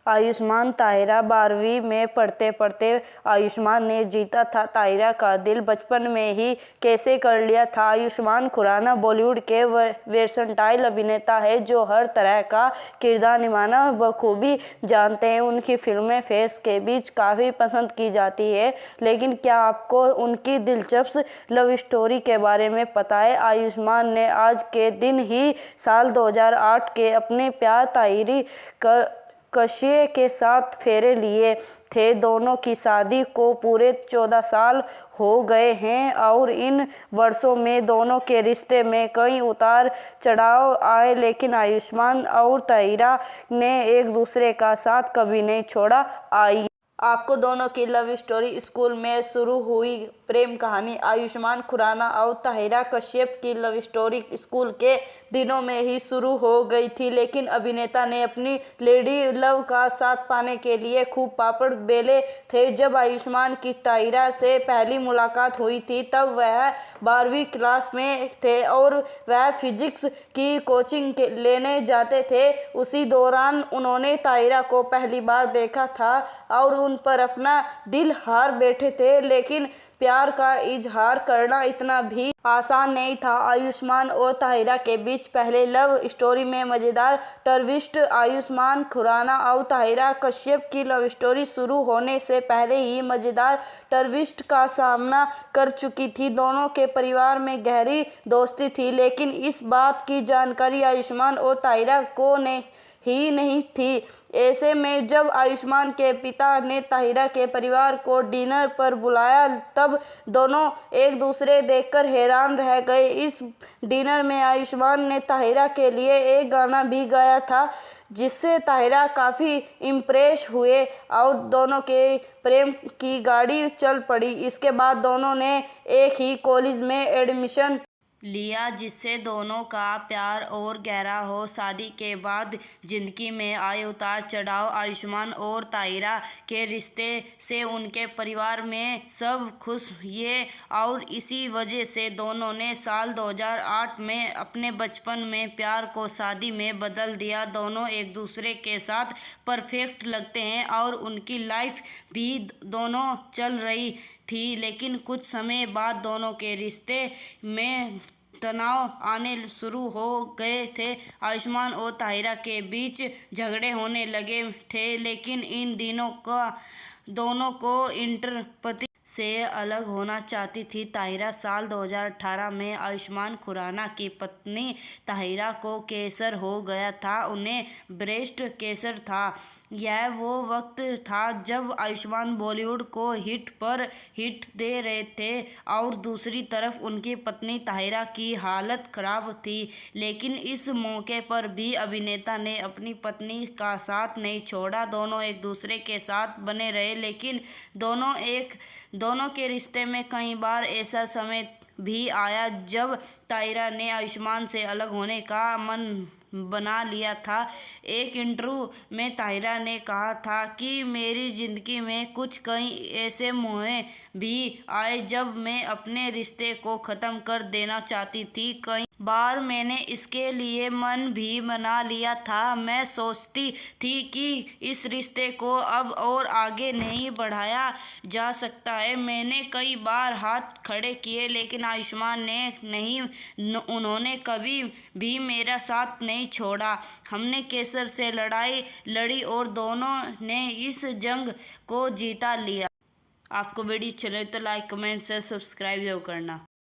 आयुष्मान ताहिरा 12वीं में पढ़ते पढ़ते आयुष्मान ने जीता था ताहिरा का दिल। बचपन में ही कैसे कर लिया था। आयुष्मान खुराना बॉलीवुड के वेर्सटाइल अभिनेता है जो हर तरह का किरदार निभाना बखूबी जानते हैं। उनकी फिल्में फेस के बीच काफ़ी पसंद की जाती है। लेकिन क्या आपको उनकी दिलचस्प लव स्टोरी के बारे में पता है? आयुष्मान ने आज के दिन ही साल 2008 के अपने प्यार ताहिरी कश्यप के साथ फेरे लिए थे। दोनों की शादी को पूरे 14 साल हो गए हैं और इन वर्षों में दोनों के रिश्ते में कई उतार चढ़ाव आए, लेकिन आयुष्मान और ताहिरा ने एक दूसरे का साथ कभी नहीं छोड़ा। आइए आपको दोनों की लव स्टोरी, स्कूल में शुरू हुई प्रेम कहानी। आयुष्मान खुराना और ताहिरा कश्यप की लव स्टोरी स्कूल के दिनों में ही शुरू हो गई थी, लेकिन अभिनेता ने अपनी लेडी लव का साथ पाने के लिए खूब पापड़ बेले थे। जब आयुष्मान की ताहिरा से पहली मुलाकात हुई थी तब वह 12वीं क्लास में थे और वह फिजिक्स की कोचिंग लेने जाते थे। उसी दौरान उन्होंने ताहिरा को पहली बार देखा था और उन पर अपना दिल हार बैठे थे। लेकिन प्यार का इजहार करना इतना भी आसान नहीं था। आयुष्मान और ताहिरा के बीच पहले लव स्टोरी में मज़ेदार ट्विस्ट। आयुष्मान खुराना और ताहिरा कश्यप की लव स्टोरी शुरू होने से पहले ही मज़ेदार ट्विस्ट का सामना कर चुकी थी। दोनों के परिवार में गहरी दोस्ती थी, लेकिन इस बात की जानकारी आयुष्मान और ताहिरा को ही नहीं थी। ऐसे में जब आयुष्मान के पिता ने ताहिरा के परिवार को डिनर पर बुलाया तब दोनों एक दूसरे देखकर हैरान रह गए। इस डिनर में आयुष्मान ने ताहिरा के लिए एक गाना भी गाया था जिससे ताहिरा काफ़ी इम्प्रेस हुए और दोनों के प्रेम की गाड़ी चल पड़ी। इसके बाद दोनों ने एक ही कॉलेज में एडमिशन लिया जिससे दोनों का प्यार और गहरा हो। शादी के बाद जिंदगी में आए उतार चढ़ाव। आयुष्मान और ताहिरा के रिश्ते से उनके परिवार में सब खुश हुए और इसी वजह से दोनों ने साल 2008 में अपने बचपन में प्यार को शादी में बदल दिया। दोनों एक दूसरे के साथ परफेक्ट लगते हैं और उनकी लाइफ भी दोनों चल रही थी, लेकिन कुछ समय बाद दोनों के रिश्ते में तनाव आने शुरू हो गए थे। आयुष्मान और ताहिरा के बीच झगड़े होने लगे थे, लेकिन इन दिनों का दोनों को इंटरपति से अलग होना चाहती थी। ताहिरा साल 2018 में आयुष्मान खुराना की पत्नी ताहिरा को कैंसर हो गया था। उन्हें ब्रेस्ट कैंसर था। यह वो वक्त था जब आयुष्मान बॉलीवुड को हिट पर हिट दे रहे थे और दूसरी तरफ उनकी पत्नी ताहिरा की हालत खराब थी। लेकिन इस मौके पर भी अभिनेता ने अपनी पत्नी का साथ नहीं छोड़ा। दोनों एक दूसरे के साथ बने रहे, लेकिन दोनों के रिश्ते में कई बार ऐसा समय भी आया जब ताहिरा ने आयुष्मान से अलग होने का मन बना लिया था। एक इंटरव्यू में ताहिरा ने कहा था कि मेरी ज़िंदगी में कुछ कई ऐसे मोड़ भी आए जब मैं अपने रिश्ते को ख़त्म कर देना चाहती थी। कई बार मैंने इसके लिए मन भी बना लिया था। मैं सोचती थी कि इस रिश्ते को अब और आगे नहीं बढ़ाया जा सकता है। मैंने कई बार हाथ खड़े किए, लेकिन आयुष्मान ने नहीं। उन्होंने कभी भी मेरा साथ नहीं छोड़ा। हमने कैंसर से लड़ाई लड़ी और दोनों ने इस जंग को जीता लिया। आपको वीडियो अच्छी लगे तो लाइक, कमेंट से सब्सक्राइब जरूर करना।